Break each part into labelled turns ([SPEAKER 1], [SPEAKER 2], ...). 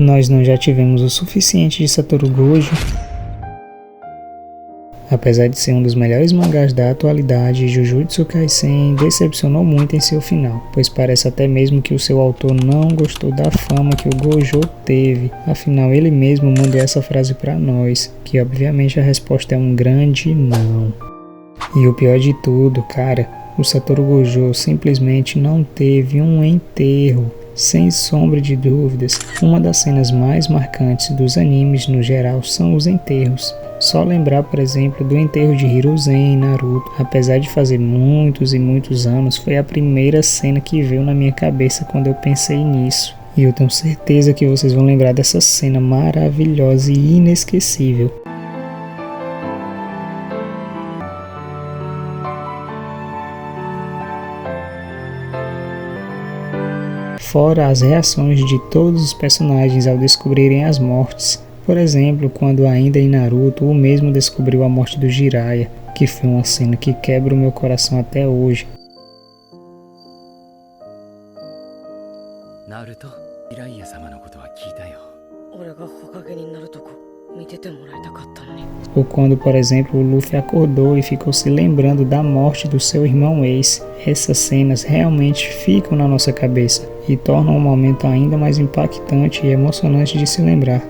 [SPEAKER 1] Nós não já tivemos o suficiente de Satoru Gojo? Apesar de ser um dos melhores mangás da atualidade, Jujutsu Kaisen decepcionou muito em seu final, pois parece até mesmo que o seu autor não gostou da fama que o Gojo teve. Afinal, ele mesmo mandou essa frase pra nós, que obviamente a resposta é um grande não. E o pior de tudo, cara, o Satoru Gojo simplesmente não teve um enterro. Sem sombra de dúvidas, uma das cenas mais marcantes dos animes no geral são os enterros. Só lembrar, por exemplo, do enterro de Hiruzen em Naruto. Apesar de fazer muitos e muitos anos, foi a primeira cena que veio na minha cabeça quando eu pensei nisso. E eu tenho certeza que vocês vão lembrar dessa cena maravilhosa e inesquecível. Fora as reações de todos os personagens ao descobrirem as mortes. Por exemplo, quando ainda em Naruto, o mesmo descobriu a morte do Jiraiya, que foi uma cena que quebra o meu coração até hoje.
[SPEAKER 2] Naruto, Jiraiya-sama no koto wa kiita yo. Ore ga Hokage ni naru toko mitete moraitakatta no ni.
[SPEAKER 1] Ou quando, por exemplo, o Luffy acordou e ficou se lembrando da morte do seu irmão Ace. Essas cenas realmente ficam na nossa cabeça e tornam o momento ainda mais impactante e emocionante de se lembrar.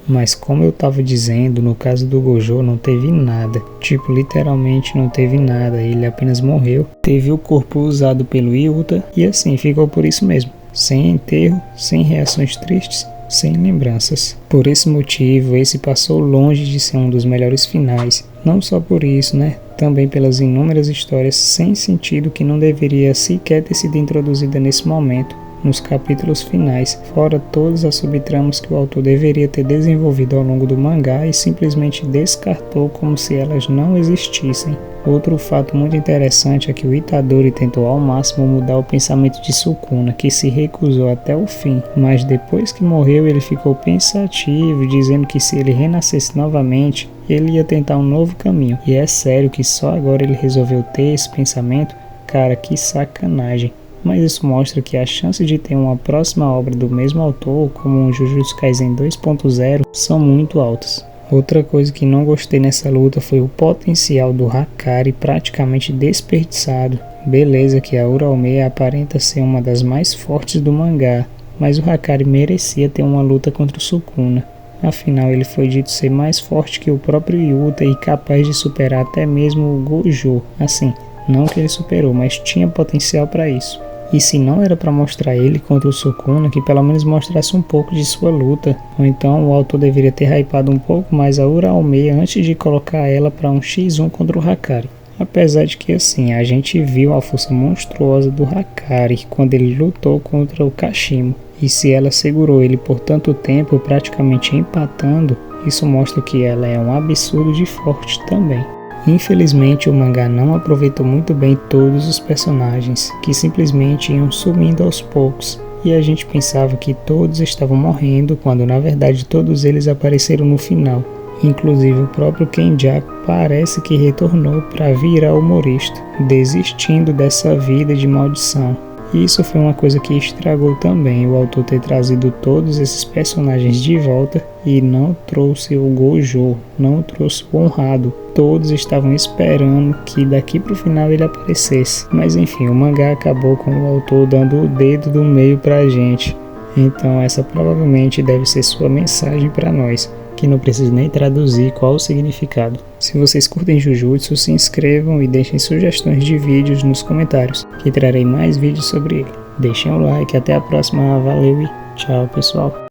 [SPEAKER 1] Mas como eu tava dizendo, no caso do Gojo não teve nada. Tipo, literalmente não teve nada, ele apenas morreu. Teve o corpo usado pelo Yuta e assim ficou por isso mesmo. Sem enterro, sem reações tristes, sem lembranças. Por esse motivo, esse passou longe de ser um dos melhores finais. Não só por isso, né? Também pelas inúmeras histórias sem sentido que não deveria sequer ter sido introduzida nesse momento. Nos capítulos finais, fora todas as subtramas que o autor deveria ter desenvolvido ao longo do mangá e simplesmente descartou como se elas não existissem. Outro fato muito interessante é que o Itadori tentou ao máximo mudar o pensamento de Sukuna, que se recusou até o fim, mas depois que morreu ele ficou pensativo, dizendo que se ele renascesse novamente, ele ia tentar um novo caminho. E é sério que só agora ele resolveu ter esse pensamento? Cara, que sacanagem. Mas isso mostra que as chances de ter uma próxima obra do mesmo autor, como um Jujutsu Kaisen 2.0, são muito altas. Outra coisa que não gostei nessa luta foi o potencial do Hakari praticamente desperdiçado. Beleza que a Uraume aparenta ser uma das mais fortes do mangá, mas o Hakari merecia ter uma luta contra o Sukuna. Afinal, ele foi dito ser mais forte que o próprio Yuta e capaz de superar até mesmo o Gojo. Assim, não que ele superou, mas tinha potencial para isso. E se não era para mostrar ele contra o Sukuna, que pelo menos mostrasse um pouco de sua luta. Ou então o autor deveria ter hypado um pouco mais a Uraume antes de colocar ela para um X1 contra o Hakari. Apesar de que assim, a gente viu a força monstruosa do Hakari quando ele lutou contra o Kashimo. E se ela segurou ele por tanto tempo, praticamente empatando, isso mostra que ela é um absurdo de forte também. Infelizmente, o mangá não aproveitou muito bem todos os personagens, que simplesmente iam sumindo aos poucos, e a gente pensava que todos estavam morrendo, quando na verdade todos eles apareceram no final. Inclusive o próprio Kenjaku parece que retornou para virar humorista, desistindo dessa vida de maldição. E isso foi uma coisa que estragou também o autor ter trazido todos esses personagens de volta e não trouxe o Gojo, não trouxe o Honrado. Todos estavam esperando que daqui pro final ele aparecesse. Mas enfim, o mangá acabou com o autor dando o dedo do meio pra gente. Então essa provavelmente deve ser sua mensagem para nós, que não preciso nem traduzir qual o significado. Se vocês curtem Jujutsu, se inscrevam e deixem sugestões de vídeos nos comentários, que trarei mais vídeos sobre ele. Deixem um like, até a próxima, valeu e tchau pessoal!